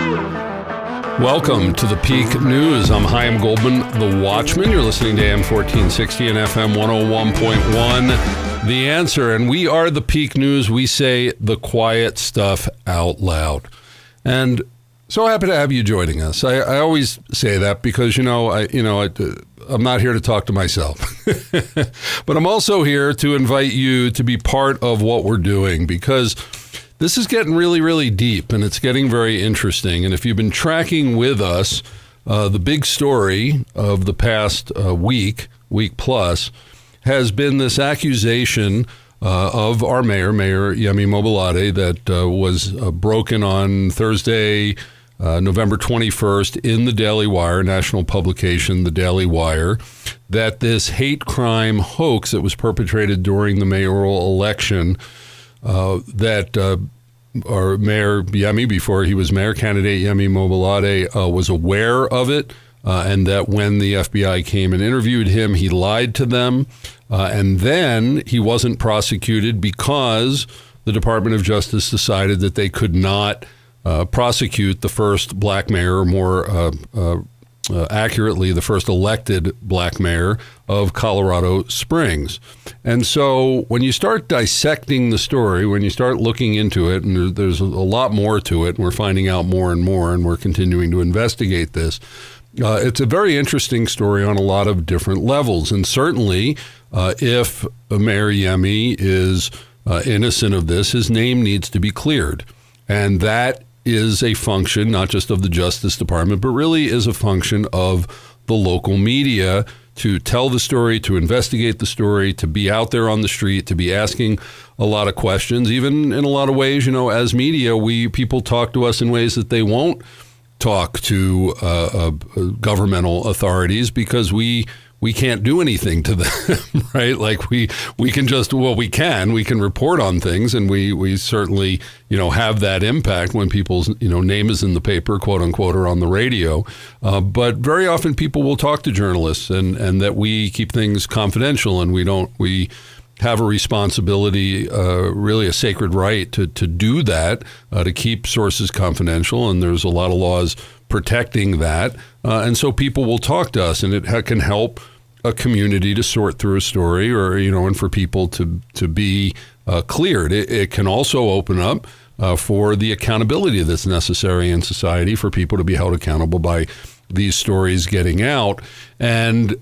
Welcome to the Peak News. I'm Chaim Goldman, the Watchman. You're listening to AM 1460 and FM 101.1. The Answer, and we are the Peak News. We say the quiet stuff out loud. And so happy to have you joining us. I always say that because, I'm not here to talk to myself. But I'm also here to invite you to be part of what we're doing, because this is getting really, really deep, and it's getting very interesting. And if you've been tracking with us, the big story of the past week plus, has been this accusation of our Mayor Yemi Mobolade, that was broken on Thursday, November 21st, in the Daily Wire, national publication, the Daily Wire, that this hate crime hoax that was perpetrated during the mayoral election, that our Mayor Yemi, before he was mayor, candidate Yemi Mobolade, was aware of it, and that when the FBI came and interviewed him, he lied to them, and then he wasn't prosecuted because the Department of Justice decided that they could not prosecute the first black mayor, or more accurately, the first elected black mayor of Colorado Springs. And so when you start dissecting the story, when you start looking into it, and there's a lot more to it, and we're finding out more and more, and we're continuing to investigate this, it's a very interesting story on a lot of different levels. And certainly, if Mayor Yemi is innocent of this, his name needs to be cleared. And that is a function not just of the Justice Department, but really is a function of the local media to tell the story, to investigate the story, to be out there on the street, to be asking a lot of questions. Even in a lot of ways, as media, people talk to us in ways that they won't talk to governmental authorities, because we can't do anything to them, right? Like we can just, we can report on things, and we certainly, have that impact when people's, name is in the paper, quote unquote, or on the radio. But very often people will talk to journalists, and that we keep things confidential, and we have a responsibility, really a sacred right to do that, to keep sources confidential. And there's a lot of laws protecting that. And so people will talk to us, and it can help a community to sort through a story, or, and for people to be cleared. It can also open up for the accountability that's necessary in society for people to be held accountable by these stories getting out. And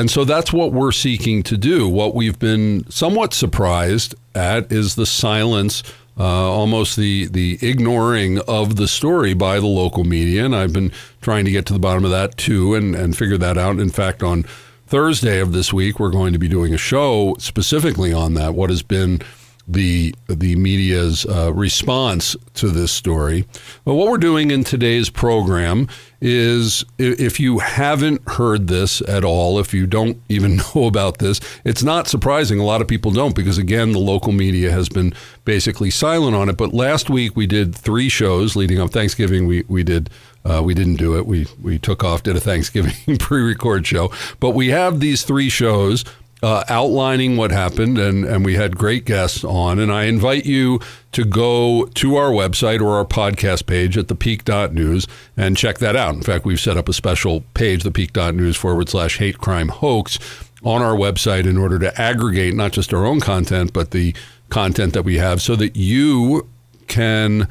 so that's what we're seeking to do. What we've been somewhat surprised at is the silence, almost the ignoring of the story by the local media. And I've been trying to get to the bottom of that too, and figure that out. In fact, on Thursday of this week, we're going to be doing a show specifically on that, what has been the media's response to this story. But what we're doing in today's program is, if you haven't heard this at all, if you don't even know about this, it's not surprising. A lot of people don't, because again, the local media has been basically silent on it. But last week we did 3 shows leading up Thanksgiving. We didn't do it. We took off, did a Thanksgiving pre-record show. But we have these 3 shows outlining what happened, and we had great guests on. And I invite you to go to our website or our podcast page at thepeak.news and check that out. In fact, we've set up a special page, thepeak.news/hate crime hoax, on our website in order to aggregate not just our own content, but the content that we have, so that you can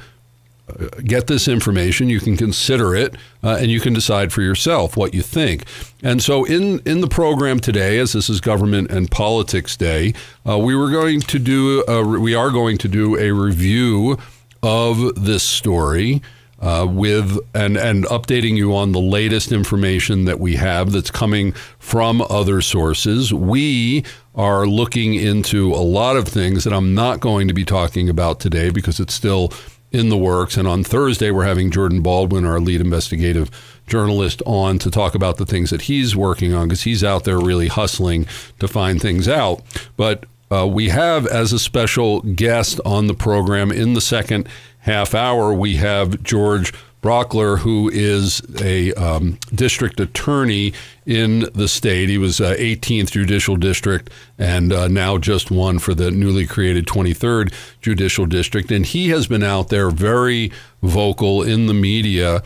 get this information, you can consider it, and you can decide for yourself what you think. And so in the program today, as this is Government and Politics Day, we are going to do a review of this story with and updating you on the latest information that we have that's coming from other sources. We are looking into a lot of things that I'm not going to be talking about today because it's still in the works. And on Thursday, we're having Jordan Baldwin, our lead investigative journalist, on to talk about the things that he's working on, because he's out there really hustling to find things out. But we have, as a special guest on the program in the second half hour, we have George Brauchler, who is a district attorney in the state. He was 18th Judicial District and now just won for the newly created 23rd Judicial District. And he has been out there very vocal in the media,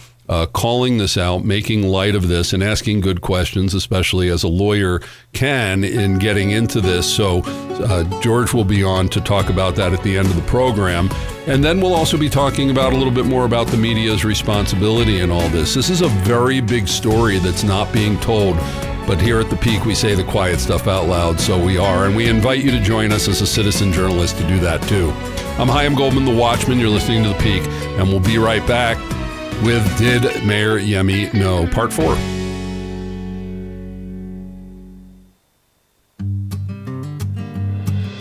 calling this out, making light of this, and asking good questions, especially as a lawyer can in getting into this. So George will be on to talk about that at the end of the program. And then we'll also be talking about a little bit more about the media's responsibility in all this. This is a very big story that's not being told. But here at the Peak, we say the quiet stuff out loud, so we are. And we invite you to join us as a citizen journalist to do that, too. I'm Chaim Goldman, the Watchman. You're listening to the Peak, and we'll be right back with Did Mayor Yemi Know? Part 4.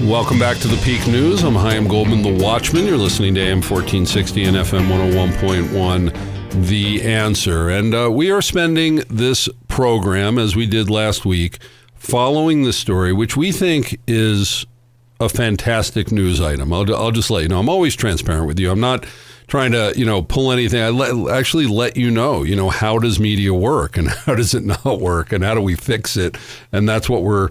Welcome back to the Peak News. I'm Chaim Goldman, the Watchman. You're listening to AM 1460 and FM 101.1, The Answer. And we are spending this program, as we did last week, following the story, which we think is a fantastic news item. I'll just let you know. I'm always transparent with you. I'm not trying to, pull anything. I actually let you know, how does media work and how does it not work and how do we fix it? And that's what we're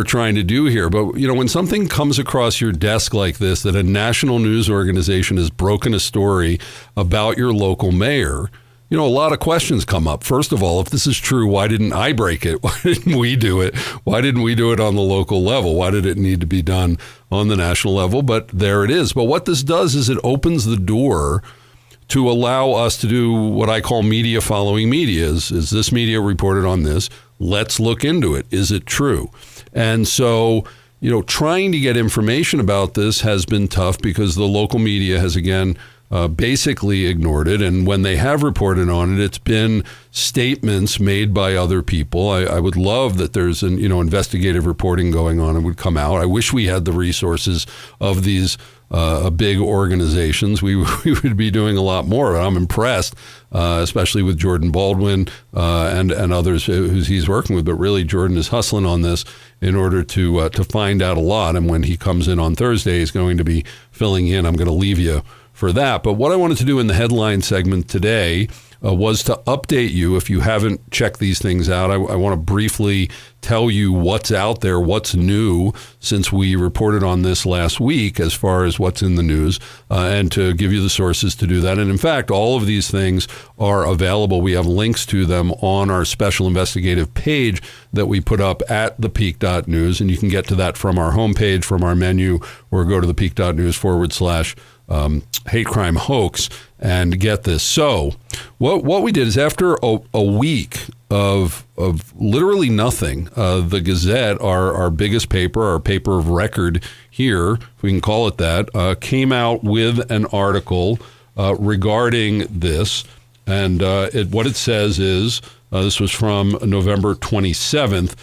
trying to do here. But, when something comes across your desk like this, that a national news organization has broken a story about your local mayor, a lot of questions come up. First of all, if this is true, why didn't I break it? Why didn't we do it? Why didn't we do it on the local level? Why did it need to be done on the national level? But there it is. But what this does is it opens the door to allow us to do what I call media following media. Is this media reported on this? Let's look into it. Is it true? And so, trying to get information about this has been tough because the local media has, again, basically ignored it. And when they have reported on it, it's been statements made by other people. I would love that there's an, investigative reporting going on and would come out. I wish we had the resources of these big organizations. We would be doing a lot more. I'm impressed, especially with Jordan Baldwin and others who he's working with. But really, Jordan is hustling on this in order to find out a lot. And when he comes in on Thursday, he's going to be filling in. I'm going to leave you for that. But what I wanted to do in the headline segment today was to update you. If you haven't checked these things out, I want to briefly tell you what's out there, what's new since we reported on this last week as far as what's in the news, and to give you the sources to do that. And in fact, all of these things are available. We have links to them on our special investigative page that we put up at thepeak.news, and you can get to that from our homepage, from our menu, or go to thepeak.news/ hate crime hoax and get this. So what we did is after a week of literally nothing, the Gazette, our biggest paper, our paper of record here, if we can call it that, came out with an article regarding this. And what it says is, this was from November 27th,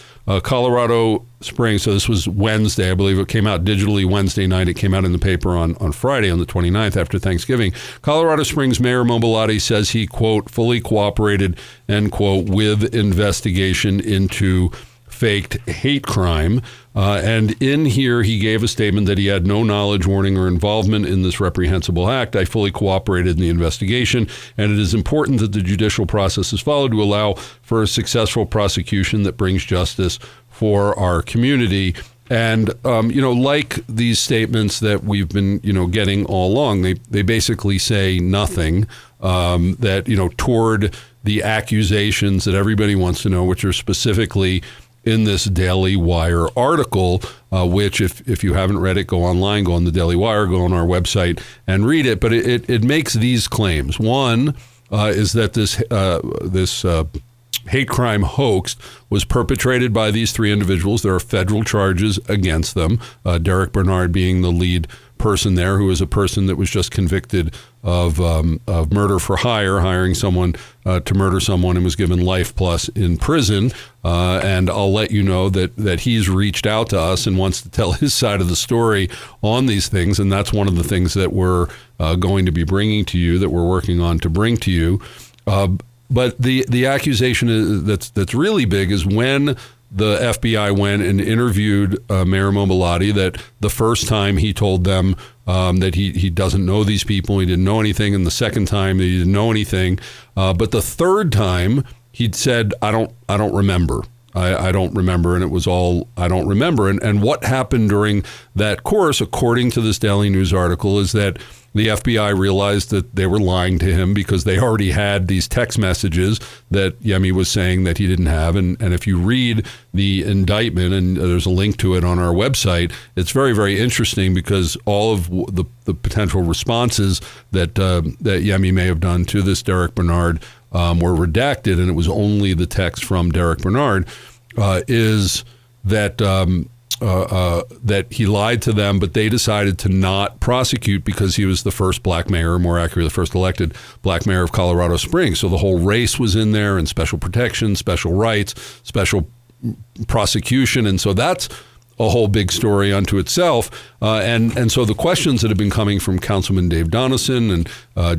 Colorado Springs. So this was Wednesday. I believe it came out digitally Wednesday night. It came out in the paper on Friday on the 29th after Thanksgiving. Colorado Springs Mayor Mobilati says he, quote, fully cooperated, end quote, with investigation into faked hate crime. And in here, he gave a statement that he had no knowledge, warning, or involvement in this reprehensible act. I fully cooperated in the investigation, and it is important that the judicial process is followed to allow for a successful prosecution that brings justice for our community. And, like these statements that we've been, getting all along, they basically say nothing that, toward the accusations that everybody wants to know, which are specifically in this Daily Wire article, which if you haven't read it, go online, go on the Daily Wire, go on our website and read it. But it makes these claims. One is that this hate crime hoax was perpetrated by these three individuals. There are federal charges against them, Derek Bernard being the lead person there, who is a person that was just convicted of murder for hire, hiring someone to murder someone, and was given life plus in prison. And I'll let you know that he's reached out to us and wants to tell his side of the story on these things. And that's one of the things that we're going to be bringing to you, that we're working on to bring to you. But the accusation that's really big is when the FBI went and interviewed Mayor Mobilati, that the first time he told them that he doesn't know these people, he didn't know anything, and the second time that he didn't know anything. But the third time he'd said, I don't remember. I don't remember, and it was all I don't remember. And what happened during that course, according to this Daily News article, is that the FBI realized that they were lying to him because they already had these text messages that Yemi was saying that he didn't have. And if you read the indictment, and there's a link to it on our website, it's very, very interesting because all of the potential responses that Yemi may have done to this Derek Bernard were redacted, and it was only the text from Derek Bernard, is that that he lied to them, but they decided to not prosecute because he was the first black mayor, or more accurately, the first elected black mayor of Colorado Springs. So the whole race was in there, and special protection, special rights, special prosecution, and so that's a whole big story unto itself. And so the questions that have been coming from Councilman Dave Donaldson and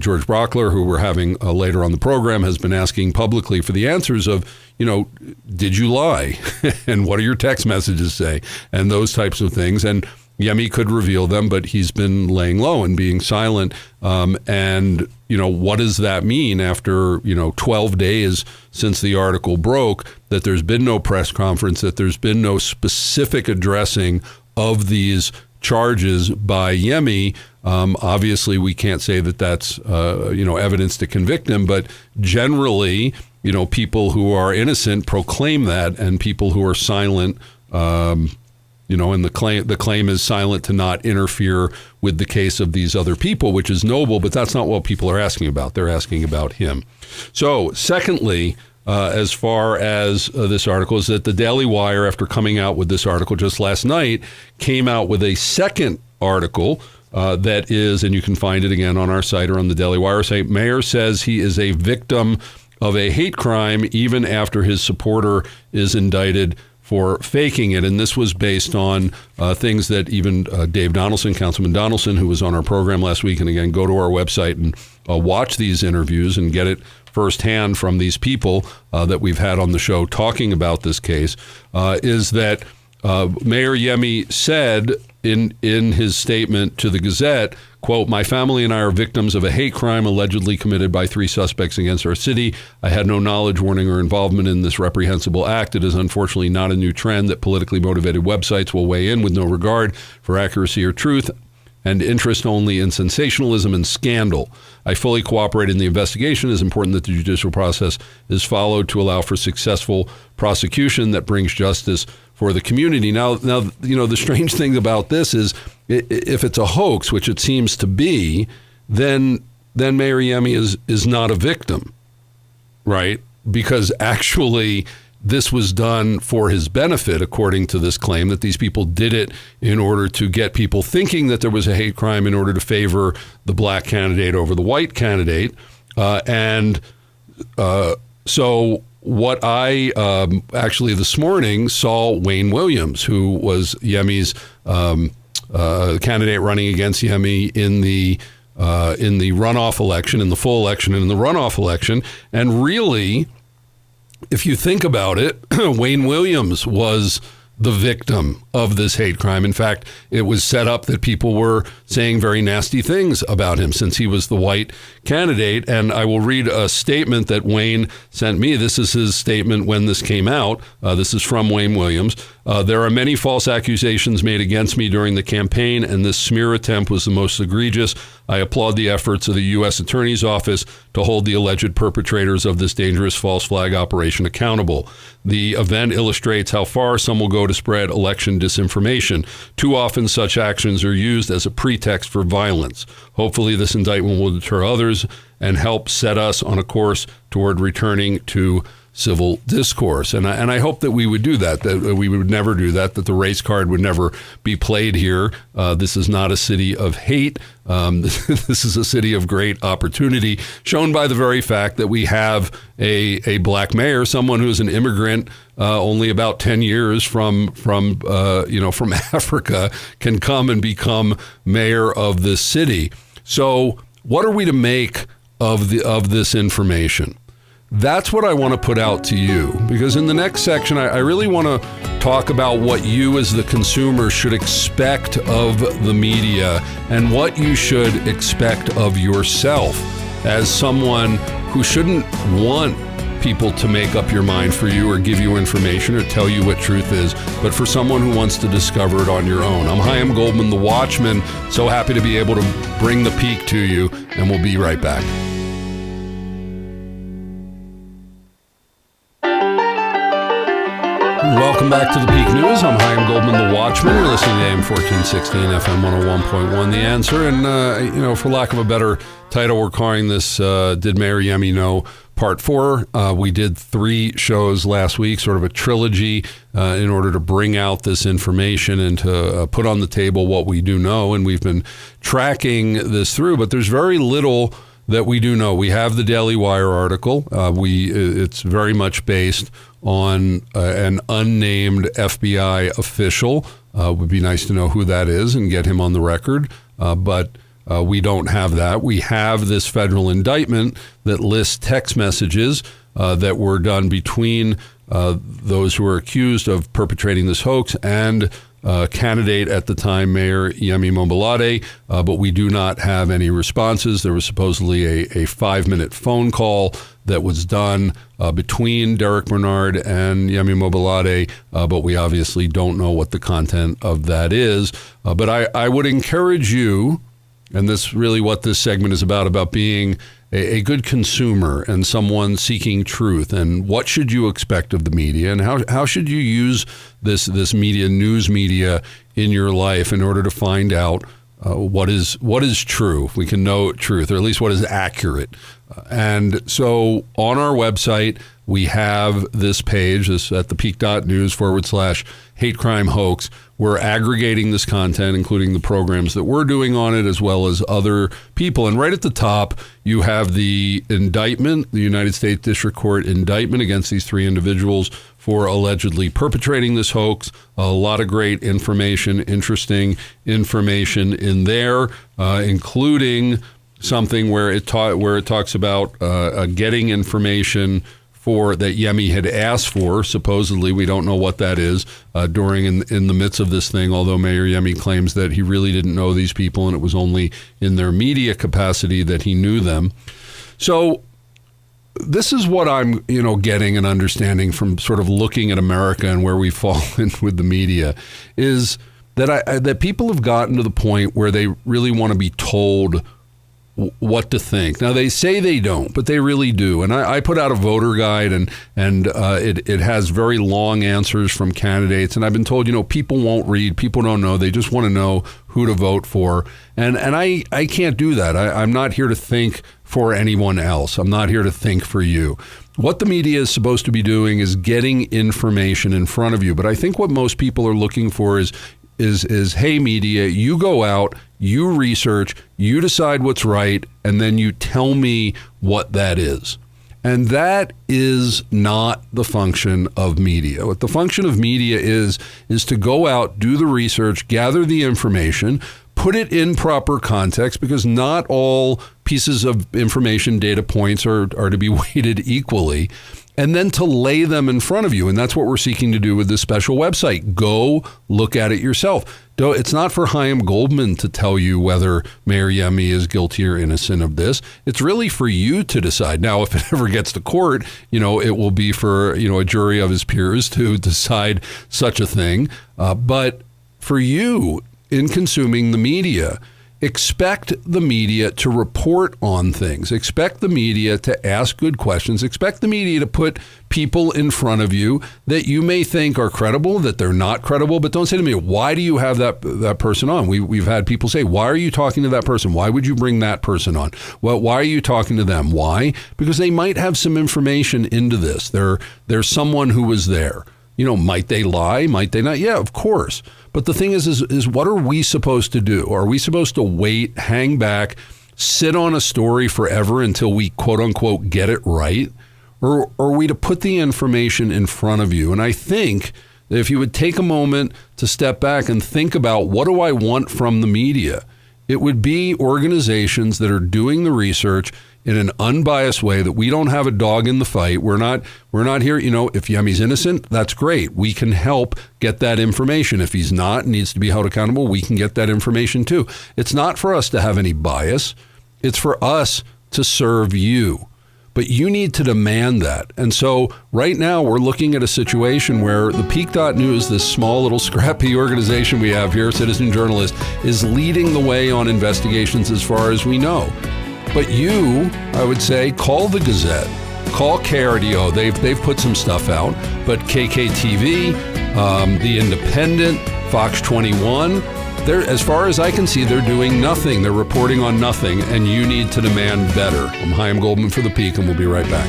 George Brauchler, who we're having later on the program, has been asking publicly for the answers of, did you lie? And what do your text messages say? And those types of things. And Yemi could reveal them, but he's been laying low and being silent. And what does that mean after, 12 days since the article broke, that there's been no press conference, that there's been no specific addressing of these charges by Yemi? Obviously, we can't say that that's, evidence to convict him, but generally, people who are innocent proclaim that, and people who are silent, and the claim is silent to not interfere with the case of these other people, which is noble, but that's not what people are asking about. They're asking about him. So secondly, as far as this article, is that the Daily Wire, after coming out with this article just last night, came out with a second article that is, and you can find it again on our site or on the Daily Wire site, Mayor says he is a victim of a hate crime even after his supporter is indicted for faking it. And this was based on things that even Dave Donaldson, Councilman Donaldson, who was on our program last week, and again, go to our website and watch these interviews and get it firsthand from these people that we've had on the show talking about this case, is that Mayor Yemi said in his statement to the Gazette, quote, "My family and I are victims of a hate crime allegedly committed by 3 suspects against our city. I had no knowledge, warning, or involvement in this reprehensible act. It is unfortunately not a new trend that politically motivated websites will weigh in with no regard for accuracy or truth and interest only in sensationalism and scandal. I fully cooperate in the investigation. It is important that the judicial process is followed to allow for successful prosecution that brings justice for the community." Now, the strange thing about this is, if it's a hoax, which it seems to be, then Mayor Yemi is not a victim, right? Because actually, this was done for his benefit, according to this claim, that these people did it in order to get people thinking that there was a hate crime in order to favor the black candidate over the white candidate. So what I actually this morning saw Wayne Williams, who was Yemi's candidate running against Yemi in the runoff election, in the full election, and in the runoff election. And really, if you think about it, Wayne Williams was the victim of this hate crime. In fact, it was set up that people were saying very nasty things about him since he was the white candidate. And I will read a statement that Wayne sent me. This is his statement when this came out. This is from Wayne Williams. "There are many false accusations made against me during the campaign, and this smear attempt was the most egregious. I applaud the efforts of the U.S. Attorney's Office to hold the alleged perpetrators of this dangerous false flag operation accountable. The event illustrates how far some will go to spread election disinformation. Too often such actions are used as a pretext for violence. Hopefully this indictment will deter others and help set us on a course toward returning to civil discourse." And I hope that we would do that we would never do that the race card would never be played here. This is not a city of hate. This is a city of great opportunity, shown by the very fact that we have a black mayor, someone who's an immigrant, only about 10 years from Africa, can come and become mayor of this city. So what are we to make of this information? That's what I want to put out to you, because in the next section, I really want to talk about what you as the consumer should expect of the media and what you should expect of yourself as someone who shouldn't want people to make up your mind for you or give you information or tell you what truth is, but for someone who wants to discover it on your own. I'm Chaim Goldman, the Watchman. So happy to be able to bring the Peak to you, and we'll be right back. Welcome back to the Peak News. I'm Chaim Goldman, the Watchman. You're listening to AM 1460 and FM 101.1, The Answer. And, for lack of a better title, we're calling this Did Mayor Yemi Know? Part 4. We did 3 shows last week, sort of a trilogy, in order to bring out this information and to put on the table what we do know. And we've been tracking this through, but there's very little that we do know. We have the Daily Wire article. It's very much based on an unnamed FBI official. Would be nice to know who that is and get him on the record. But we don't have that. We have this federal indictment that lists text messages that were done between those who are accused of perpetrating this hoax and candidate at the time, Mayor Yemi Mobolade, but we do not have any responses. There was supposedly a 5-minute phone call that was done between Derek Bernard and Yemi Mobolade, but we obviously don't know what the content of that is. But I would encourage you, and this really what this segment is about being a good consumer and someone seeking truth, and what should you expect of the media, and how should you use this media, news media, in your life in order to find out what is true, if we can know truth, or at least what is accurate. And so on our website, we have this page, this at thepeak.news/hate crime hoax. We're aggregating this content, including the programs that we're doing on it, as well as other people. And right at the top, you have the indictment, the United States District Court indictment against these 3 individuals for allegedly perpetrating this hoax. A lot of great information, interesting information in there, including something where it talks about getting information that Yemi had asked for. Supposedly, we don't know what that is, during in the midst of this thing, although Mayor Yemi claims that he really didn't know these people and it was only in their media capacity that he knew them. So this is what I'm, getting and understanding from sort of looking at America and where we've fallen with the media, is that people have gotten to the point where they really want to be told what to think. Now, they say they don't, but they really do. And I put out a voter guide, and it has very long answers from candidates. And I've been told, people won't read, people don't know, they just want to know who to vote for. And I can't do that. I'm not here to think for anyone else. I'm not here to think for you. What the media is supposed to be doing is getting information in front of you. But I think what most people are looking for is, hey, media, you go out, you research, you decide what's right, and then you tell me what that is. And that is not the function of media. What the function of media is to go out, do the research, gather the information, put it in proper context, because not all pieces of information, data points are to be weighted equally, and then to lay them in front of you. And that's what we're seeking to do with this special website. Go look at it yourself. It's not for Chaim Goldman to tell you whether Mayor Yemi is guilty or innocent of this. It's really for you to decide. Now, if it ever gets to court, it will be for, a jury of his peers to decide such a thing. But for you, in consuming the media, expect the media to report on things. Expect the media to ask good questions. Expect the media to put people in front of you that you may think are credible, that they're not credible. But don't say to me, why do you have that person on? We've had people say, why are you talking to that person? Why would you bring that person on? Well, why are you talking to them? Why? Because they might have some information into this. There's someone who was there. Might they lie? Might they not? Yeah, of course. But the thing is what are we supposed to do? Are we supposed to wait, hang back, sit on a story forever until we, quote unquote, get it right? Or are we to put the information in front of you? And I think that if you would take a moment to step back and think about, what do I want from the media? It would be organizations that are doing the research in an unbiased way, that we don't have a dog in the fight. We're not here, if Yemi's innocent, that's great. We can help get that information. If he's not, needs to be held accountable, we can get that information too. It's not for us to have any bias. It's for us to serve you. But you need to demand that. And so right now we're looking at a situation where the Peak.News, this small little scrappy organization we have here, Citizen Journalist, is leading the way on investigations as far as we know. But you, I would say, call the Gazette, call KRDO. They've put some stuff out, but KKTV, The Independent, Fox 21, as far as I can see, they're doing nothing. They're reporting on nothing, and you need to demand better. I'm Chaim Goldman for the Peak, and we'll be right back.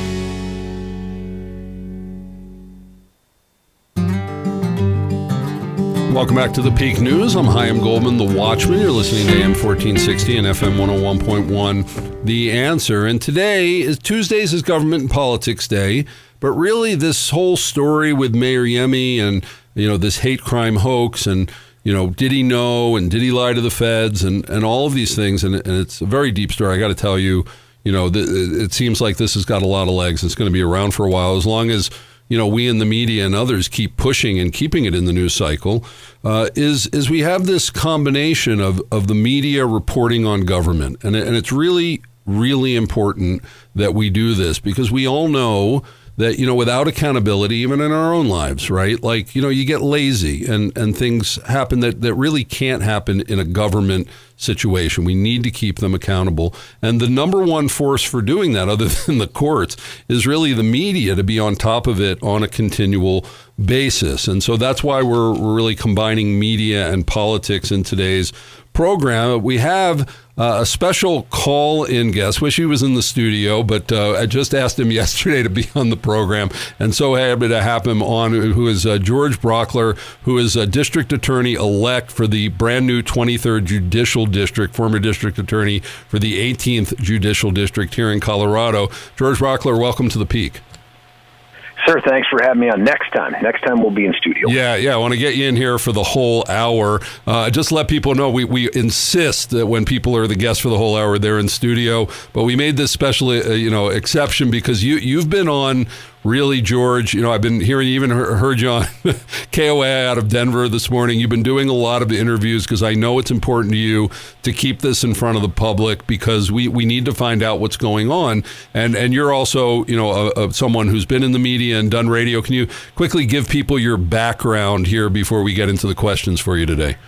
Welcome back to the Peak News. I'm Chaim Goldman, the Watchman. You're listening to AM 1460 and FM 101.1, The Answer. And Tuesdays is Government and Politics Day. But really, this whole story with Mayor Yemi and, this hate crime hoax and, did he know and did he lie to the feds and all of these things. And it's a very deep story. I got to tell you, it seems like this has got a lot of legs. It's going to be around for a while, as long as we in the media and others keep pushing and keeping it in the news cycle, is we have this combination of the media reporting on government. And it's really, really important that we do this, because we all know that, without accountability, even in our own lives, right? Like, you get lazy and things happen that really can't happen in a government situation. We need to keep them accountable. And the number one force for doing that, other than the courts, is really the media, to be on top of it on a continual basis. And so that's why we're really combining media and politics in today's program. We have a special call-in guest. Wish he was in the studio, but I just asked him yesterday to be on the program, and so happy to have him on, who is George Brauchler, who is a district attorney-elect for the brand new 23rd Judicial District, former district attorney for the 18th Judicial District here in Colorado. George Brauchler, welcome to the Peak. Sir, thanks for having me on. Next time we'll be in studio. Yeah, I want to get you in here for the whole hour. Just let people know we insist that when people are the guests for the whole hour, they're in studio. But we made this special, exception because you've been on. Really, George, I've been hearing, even heard you on KOA out of Denver this morning. You've been doing a lot of interviews because I know it's important to you to keep this in front of the public, because we need to find out what's going on. And you're also, someone who's been in the media and done radio. Can you quickly give people your background here before we get into the questions for you today?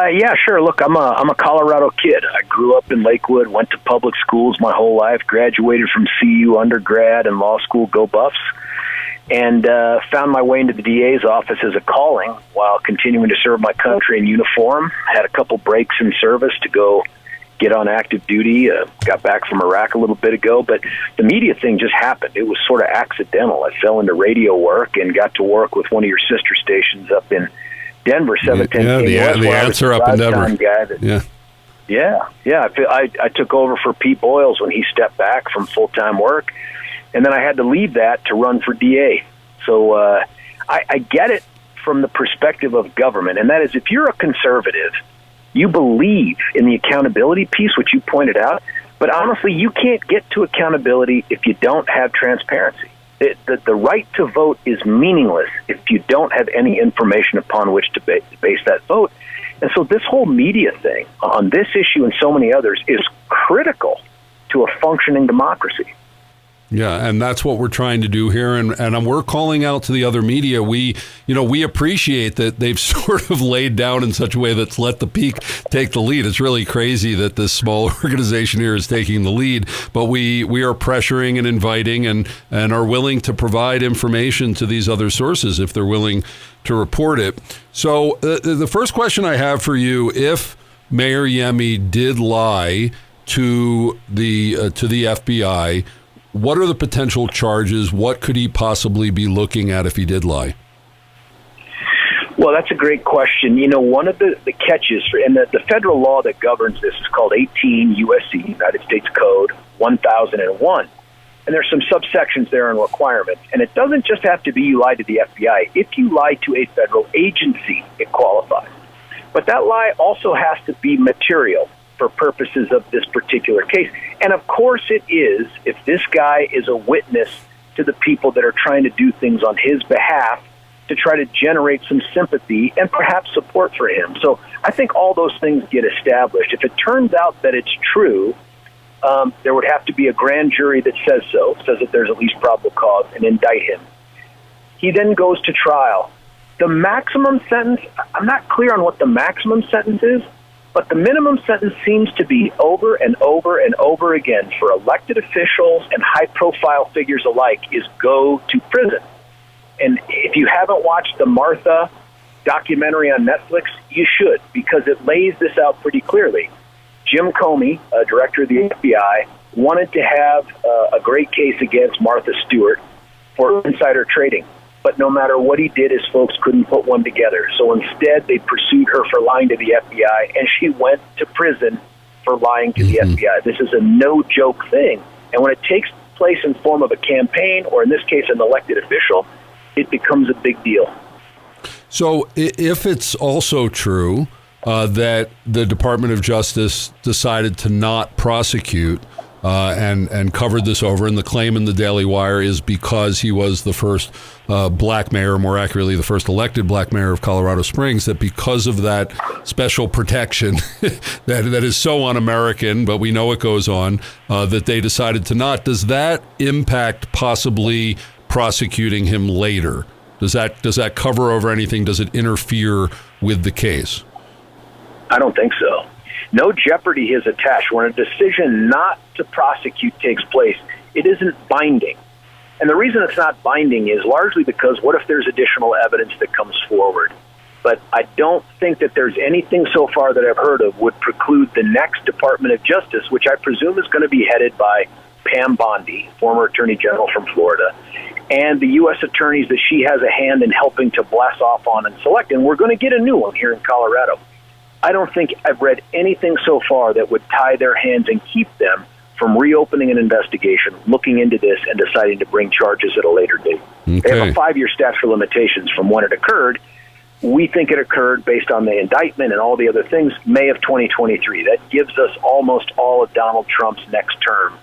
Yeah, sure. Look, I'm a Colorado kid. I grew up in Lakewood, went to public schools my whole life, graduated from CU undergrad and law school, go Buffs, and found my way into the DA's office as a calling while continuing to serve my country in uniform. Had a couple breaks in service to go get on active duty. Got back from Iraq a little bit ago, but the media thing just happened. It was sort of accidental. I fell into radio work and got to work with one of your sister stations up in Denver, 710. Yeah, the answer up in Denver. I took over for Pete Boyles when he stepped back from full-time work, and then I had to leave that to run for DA. So I get it from the perspective of government, and that is, if you're a conservative, you believe in the accountability piece, which you pointed out, but honestly, you can't get to accountability if you don't have transparency. The right to vote is meaningless if you don't have any information upon which to base that vote. And so this whole media thing on this issue and so many others is critical to a functioning democracy. Yeah, and that's what we're trying to do here, and we're calling out to the other media. We appreciate that they've sort of laid down in such a way that's let the Peak take the lead. It's really crazy that this small organization here is taking the lead, but we are pressuring and inviting and are willing to provide information to these other sources if they're willing to report it. So the first question I have for you: if Mayor Yemi did lie to the FBI, what are the potential charges? What could he possibly be looking at if he did lie? Well, that's a great question. One of the catches, and the federal law that governs this is called 18 U.S.C., United States Code 1001. And there's some subsections there and requirements. And it doesn't just have to be you lied to the FBI. If you lie to a federal agency, it qualifies. But that lie also has to be material for purposes of this particular case. And of course it is, if this guy is a witness to the people that are trying to do things on his behalf to try to generate some sympathy and perhaps support for him. So I think all those things get established. If it turns out that it's true, there would have to be a grand jury that says that there's at least probable cause, and indict him. He then goes to trial. The maximum sentence, I'm not clear on what the maximum sentence is, but the minimum sentence seems to be over and over and over again for elected officials and high-profile figures alike is go to prison. And if you haven't watched the Martha documentary on Netflix, you should, because it lays this out pretty clearly. Jim Comey, director of the FBI, wanted to have a great case against Martha Stewart for insider trading. But no matter what he did, his folks couldn't put one together. So instead, they pursued her for lying to the FBI, and she went to prison for lying to the FBI. This is a no-joke thing. And when it takes place in form of a campaign, or in this case, an elected official, it becomes a big deal. So if it's also true that the Department of Justice decided to not prosecute and covered this over, and the claim in the Daily Wire is because he was the first black mayor, more accurately, the first elected black mayor of Colorado Springs, that because of that special protection that is so un-American, but we know it goes on, that they decided to not. Does that impact possibly prosecuting him later? Does that cover over anything? Does it interfere with the case? I don't think so. No jeopardy is attached. When a decision not to prosecute takes place, it isn't binding. And the reason it's not binding is largely because what if there's additional evidence that comes forward? But I don't think that there's anything so far that I've heard of would preclude the next Department of Justice, which I presume is going to be headed by Pam Bondi, former Attorney General from Florida, and the U.S. attorneys that she has a hand in helping to bless off on and select. And we're going to get a new one here in Colorado. I don't think I've read anything so far that would tie their hands and keep them from reopening an investigation, looking into this, and deciding to bring charges at a later date. Okay. They have a 5-year statute of limitations from when it occurred. We think it occurred based on the indictment and all the other things, May of 2023. That gives us almost all of Donald Trump's next term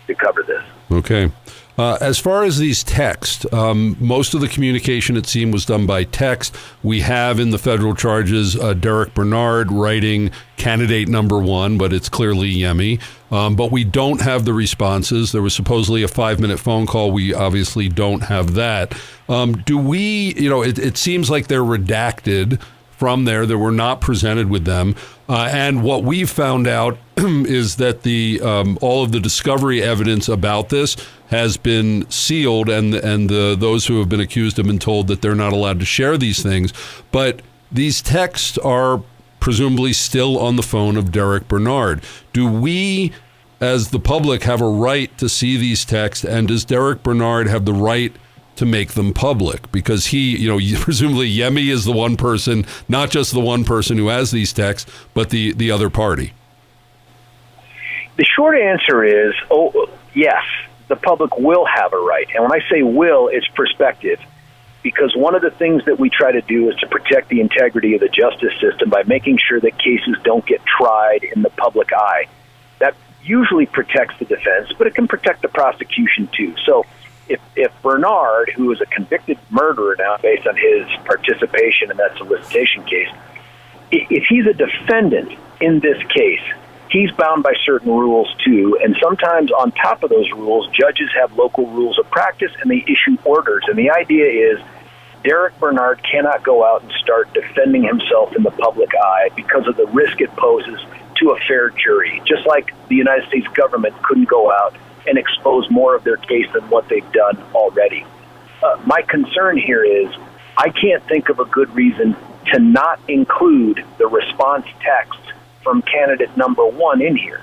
to cover this. Okay. As far as these texts, most of the communication, it seemed, was done by text. We have in the federal charges Derek Bernard writing candidate number 1, but it's clearly Yemi. But we don't have the responses. There was supposedly a 5-minute phone call. We obviously don't have that. Do we, it seems like they're redacted from there, that were not presented with them. And what we've found out is that the all of the discovery evidence about this has been sealed, and those who have been accused have been told that they're not allowed to share these things. But these texts are presumably still on the phone of Derek Bernard. Do we, as the public, have a right to see these texts, and does Derek Bernard have the right to make them public? Because he, presumably Yemi is the one person, not just the one person who has these texts, but the other party. The short answer is, yes, the public will have a right. And when I say will, it's perspective. Because one of the things that we try to do is to protect the integrity of the justice system by making sure that cases don't get tried in the public eye. That usually protects the defense, but it can protect the prosecution too. So if Bernard, who is a convicted murderer now based on his participation in that solicitation case, if he's a defendant in this case, he's bound by certain rules too. And sometimes on top of those rules, judges have local rules of practice and they issue orders. And the idea is Derek Bernard cannot go out and start defending himself in the public eye because of the risk it poses to a fair jury. Just like the United States government couldn't go out and expose more of their case than what they've done already. My concern here is I can't think of a good reason to not include the response text from candidate number 1 in here.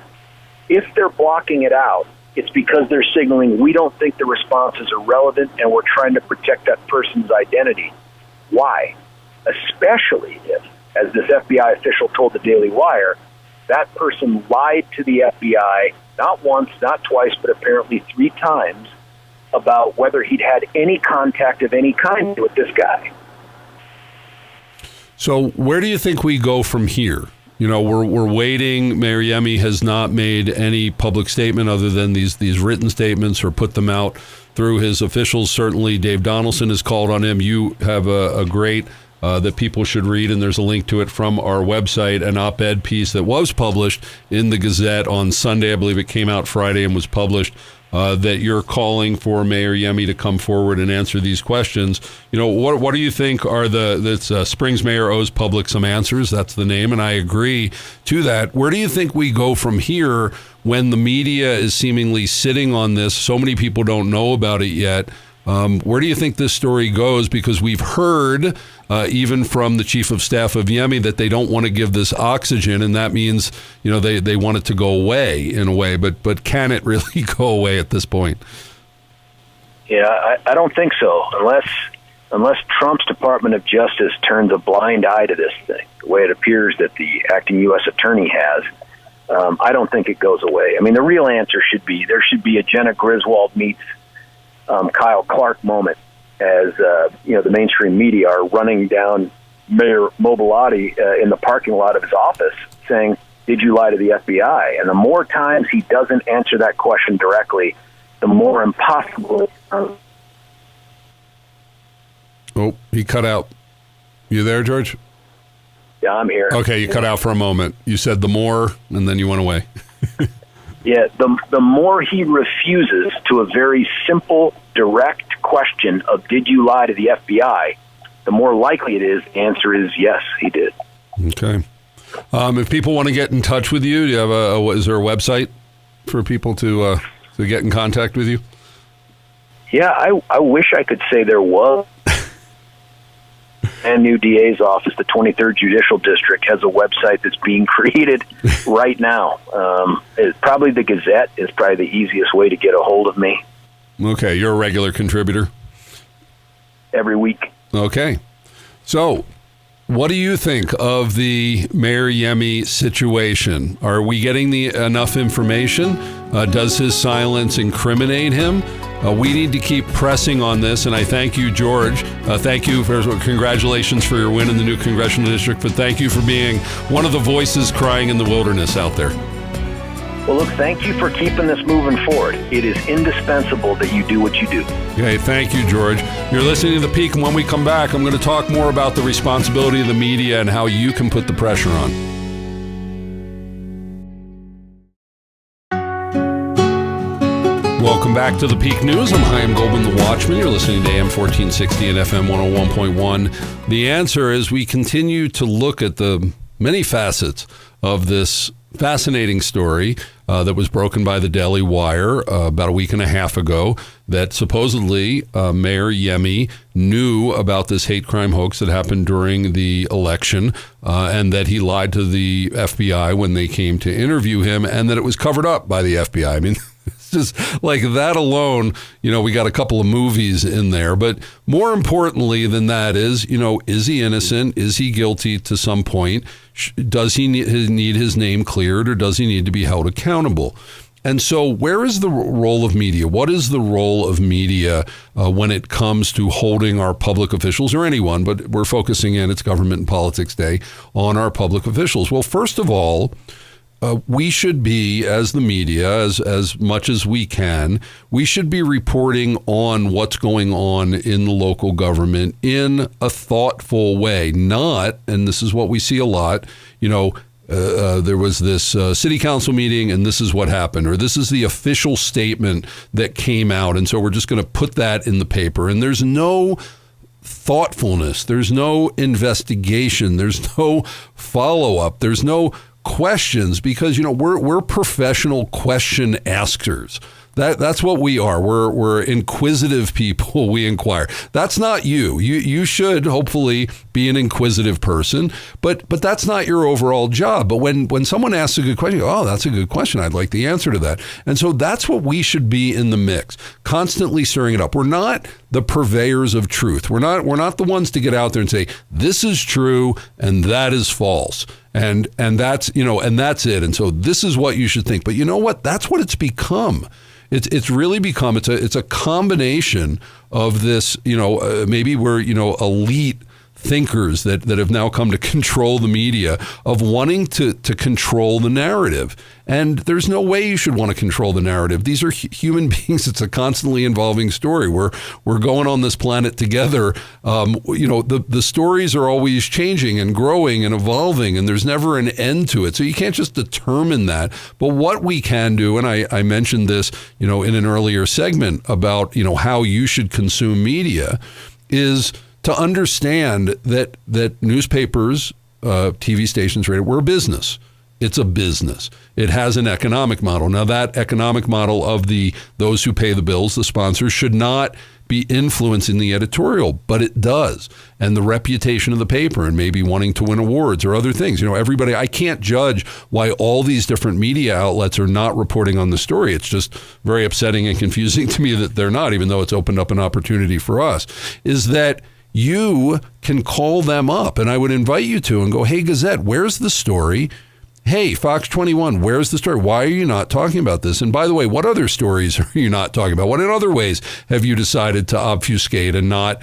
If they're blocking it out, it's because they're signaling we don't think the responses are relevant and we're trying to protect that person's identity. Why? Especially if, as this FBI official told the Daily Wire, that person lied to the FBI not once, not twice, but apparently 3 times about whether he'd had any contact of any kind with this guy. So where do you think we go from here? We're waiting. Mayor Yemi has not made any public statement other than these written statements or put them out through his officials. Certainly, Dave Donaldson has called on him. You have a great that people should read, and there's a link to it from our website, an op-ed piece that was published in the Gazette on Sunday. I believe it came out Friday and was published. That you're calling for Mayor Yemi to come forward and answer these questions. What do you think are Springs Mayor owes public some answers? That's the name, and I agree to that. Where do you think we go from here when the media is seemingly sitting on this? So many people don't know about it yet. Where do you think this story goes? Because we've heard, even from the chief of staff of Yemi, that they don't want to give this oxygen, and that means, they want it to go away in a way. But can it really go away at this point? Yeah, I don't think so, unless Trump's Department of Justice turns a blind eye to this thing, the way it appears that the acting U.S. attorney has. I don't think it goes away. I mean, the real answer should be there should be a Jenna Griswold meets Kyle Clark moment as the mainstream media are running down Mayor Mobilotti in the parking lot of his office saying, "Did you lie to the FBI?" And the more times he doesn't answer that question directly, the more impossible. Oh, he cut out. You there, George? Yeah, I'm here. Okay, you cut out for a moment. You said the more, and then you went away. Yeah, the more he refuses to a very simple, direct question of "Did you lie to the FBI?" the more likely it is the answer is yes, he did. Okay. If people want to get in touch with you, do you have is there a website for people to get in contact with you? Yeah, I wish I could say there was. And new DA's office, the 23rd Judicial District, has a website that's being created right now. Probably the Gazette is probably the easiest way to get a hold of me. Okay, you're a regular contributor? Every week. Okay. So, what do you think of the Mayor Yemi situation? Are we getting enough information? Does his silence incriminate him? We need to keep pressing on this, and I thank you, George. Thank you congratulations for your win in the new congressional district, but thank you for being one of the voices crying in the wilderness out there. Well, look, thank you for keeping this moving forward. It is indispensable that you do what you do. Okay, thank you, George. You're listening to The Peak, and when we come back, I'm going to talk more about the responsibility of the media and how you can put the pressure on. Welcome back to the Peak News. I'm Chaim Goldman, the Watchman. You're listening to AM 1460 and FM 101.1. The answer is we continue to look at the many facets of this fascinating story that was broken by the Daily Wire about a week and a half ago, that supposedly Mayor Yemi knew about this hate crime hoax that happened during the election and that he lied to the FBI when they came to interview him, and that it was covered up by the FBI. I mean, it's just like that alone, we got a couple of movies in there. But more importantly than that is he innocent? Is he guilty to some point? Does he need his name cleared, or does he need to be held accountable? And so where is the role of media? What is the role of media when it comes to holding our public officials, or anyone, but we're focusing in, it's Government and Politics Day, on our public officials? Well, first of all, we should be, as the media, as much as we can, we should be reporting on what's going on in the local government in a thoughtful way. Not, and this is what we see a lot, there was this city council meeting and this is what happened, or this is the official statement that came out, and so we're just going to put that in the paper. And there's no thoughtfulness, there's no investigation, there's no follow-up, there's no questions, because we're professional question askers. That's what we are. We're inquisitive people. We inquire. That's not you. You should hopefully be an inquisitive person, but that's not your overall job. But when someone asks a good question, you go, oh, that's a good question. I'd like the answer to that. And so that's what we should be in the mix, constantly stirring it up. We're not the purveyors of truth. We're not the ones to get out there and say this is true and that is false. And that's and that's it. And so this is what you should think. But you know what? That's what it's become. It's really become, it's a combination of this, maybe we're, elite thinkers that have now come to control the media, of wanting to control the narrative. And there's no way you should want to control the narrative. These are human beings. It's a constantly evolving story. We're going on this planet together. The stories are always changing and growing and evolving, and there's never an end to it. So you can't just determine that. But what we can do, and I mentioned this, in an earlier segment about, how you should consume media, is to understand that newspapers, TV stations, radio, we're a business. It's a business. It has an economic model. Now, that economic model of those who pay the bills, the sponsors, should not be influencing the editorial, but it does. And the reputation of the paper, and maybe wanting to win awards or other things. Everybody, I can't judge why all these different media outlets are not reporting on the story. It's just very upsetting and confusing to me that they're not, even though it's opened up an opportunity for us, is that you can call them up. And I would invite you to and go, hey, Gazette, where's the story? Hey, Fox 21, where's the story? Why are you not talking about this? And by the way, what other stories are you not talking about? What in other ways have you decided to obfuscate and not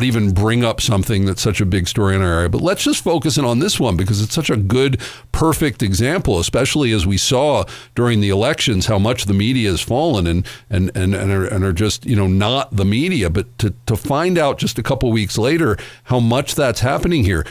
even bring up something that's such a big story in our area? But let's just focus in on this one because it's such a good, perfect example, especially as we saw during the elections how much the media has fallen and are just, not the media. But to find out just a couple weeks later how much that's happening here,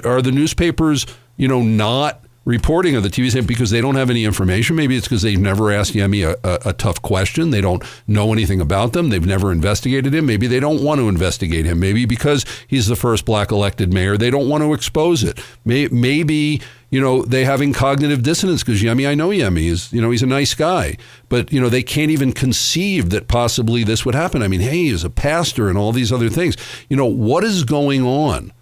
are the newspapers, not reporting of the TV station because they don't have any information? Maybe it's because they've never asked Yemi a tough question. They don't know anything about them. They've never investigated him. Maybe they don't want to investigate him. Maybe because he's the first black elected mayor, they don't want to expose it. Maybe, they having cognitive dissonance because Yemi, I know Yemi is, he's a nice guy, but, they can't even conceive that possibly this would happen. I mean, hey, he's a pastor and all these other things. What is going on?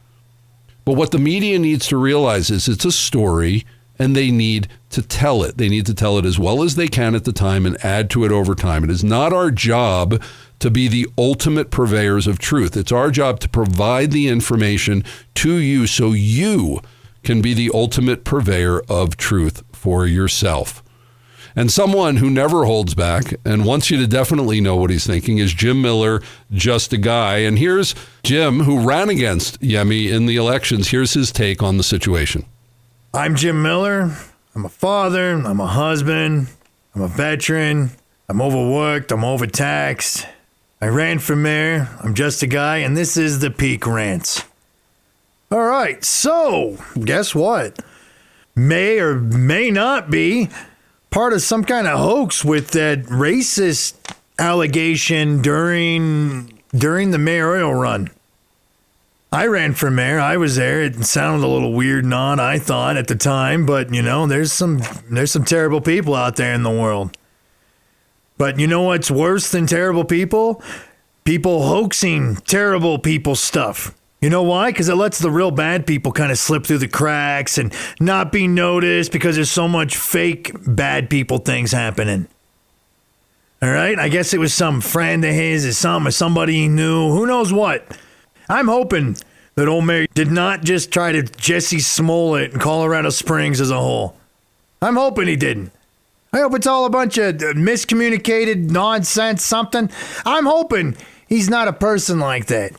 But what the media needs to realize is it's a story, and they need to tell it. They need to tell it as well as they can at the time and add to it over time. It is not our job to be the ultimate purveyors of truth. It's our job to provide the information to you so you can be the ultimate purveyor of truth for yourself. And someone who never holds back and wants you to definitely know what he's thinking is Jim Miller, just a guy. And here's Jim, who ran against Yemi in the elections. Here's his take on the situation. I'm Jim Miller. I'm a father. I'm a husband. I'm a veteran. I'm overworked. I'm overtaxed. I ran for mayor. I'm just a guy, and this is the Peak Rants. All right, so guess what? May or may not be part of some kind of hoax with that racist allegation during the mayoral run. I ran for mayor. I was there. It sounded a little weird and odd, I thought, at the time. But, there's some terrible people out there in the world. But you know what's worse than terrible people? People hoaxing terrible people stuff. You know why? Because it lets the real bad people kind of slip through the cracks and not be noticed because there's so much fake bad people things happening. All right? I guess it was some friend of his or somebody he knew. Who knows what? I'm hoping that old Mayor did not just try to Jesse Smollett in Colorado Springs as a whole. I'm hoping he didn't. I hope it's all a bunch of miscommunicated nonsense something. I'm hoping he's not a person like that.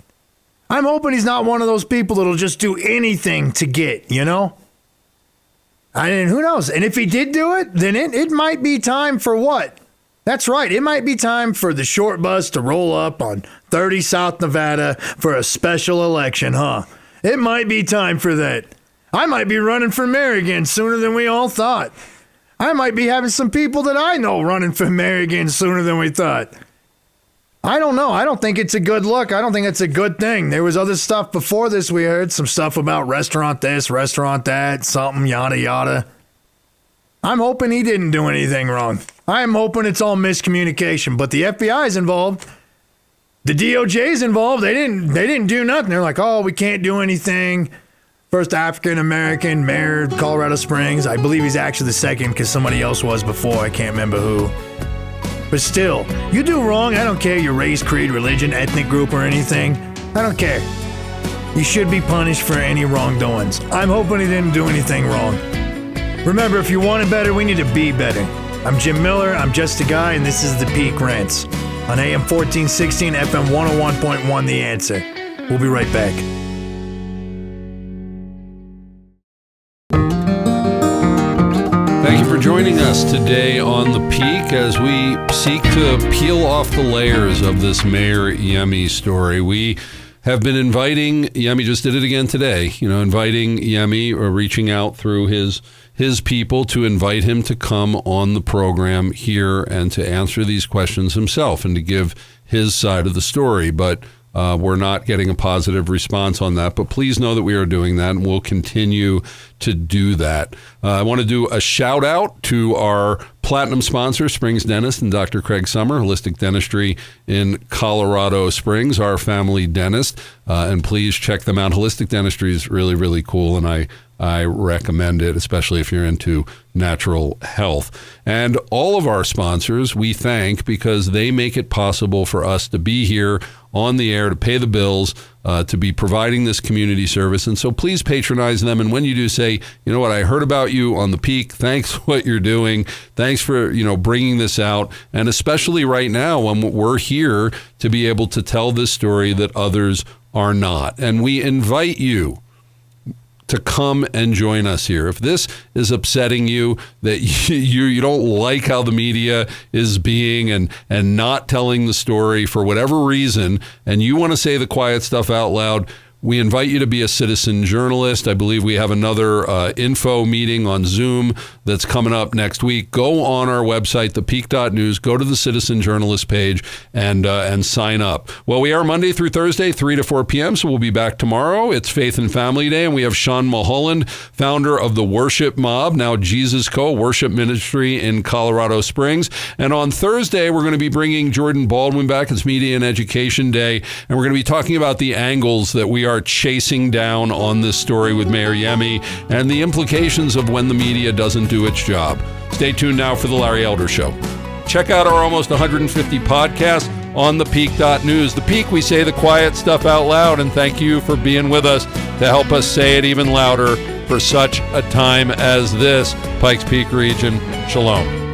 I'm hoping he's not one of those people that'll just do anything to get, And who knows? And if he did do it, then it might be time for what? That's right. It might be time for the short bus to roll up on 30 South Nevada for a special election, huh? It might be time for that. I might be running for mayor again sooner than we all thought. I might be having some people that I know running for mayor again sooner than we thought. I don't know. I don't think it's a good look. I don't think it's a good thing. There was other stuff before this. We heard some stuff about restaurant this, restaurant that, something, yada, yada. I'm hoping he didn't do anything wrong. I'm hoping it's all miscommunication, but the FBI's involved. The DOJ's involved. They didn't do nothing. They're like, oh, we can't do anything. First African-American mayor of Colorado Springs. I believe he's actually the second because somebody else was before. I can't remember who. But still, you do wrong. I don't care your race, creed, religion, ethnic group, or anything. I don't care. You should be punished for any wrongdoings. I'm hoping he didn't do anything wrong. Remember, if you want it better, we need to be better. I'm Jim Miller, I'm just a guy, and this is the Peak Rants on AM 1416, FM 101.1, The Answer. We'll be right back. guest today on The Peak as we seek to peel off the layers of this Mayor Yemi story. We have been inviting, Yemi just did it again today, inviting Yemi or reaching out through his people to invite him to come on the program here and to answer these questions himself and to give his side of the story. But we're not getting a positive response on that, but please know that we are doing that and we'll continue to do that. I want to do a shout out to our platinum sponsor, Springs Dentist and Dr. Craig Summer, Holistic Dentistry in Colorado Springs, our family dentist. And please check them out. Holistic Dentistry is really, really cool, and I recommend it, especially if you're into natural health. And all of our sponsors we thank because they make it possible for us to be here on the air, to pay the bills, to be providing this community service. And so please patronize them. And when you do, say, you know what, I heard about you on The Peak. Thanks for what you're doing. Thanks for, bringing this out. And especially right now when we're here to be able to tell this story that others are not. And we invite you to come and join us here. If this is upsetting you, that you don't like how the media is being and not telling the story for whatever reason, and you want to say the quiet stuff out loud, we invite you to be a citizen journalist. I believe we have another info meeting on Zoom that's coming up next week. Go on our website, thepeak.news, go to the citizen journalist page and sign up. Well, we are Monday through Thursday, 3 to 4 p.m., so we'll be back tomorrow. It's Faith and Family Day, and we have Sean Mulholland, founder of the Worship Mob, now Jesus Co. Worship Ministry in Colorado Springs. And on Thursday, we're going to be bringing Jordan Baldwin back. It's Media and Education Day, and we're going to be talking about the angles that we are chasing down on this story with Mayor Yemi and the implications of when the media doesn't do its job. Stay tuned now for The Larry Elder Show. Check out our almost 150 podcasts on thepeak.news. The Peak, we say the quiet stuff out loud, and thank you for being with us to help us say it even louder for such a time as this. Pikes Peak region, shalom.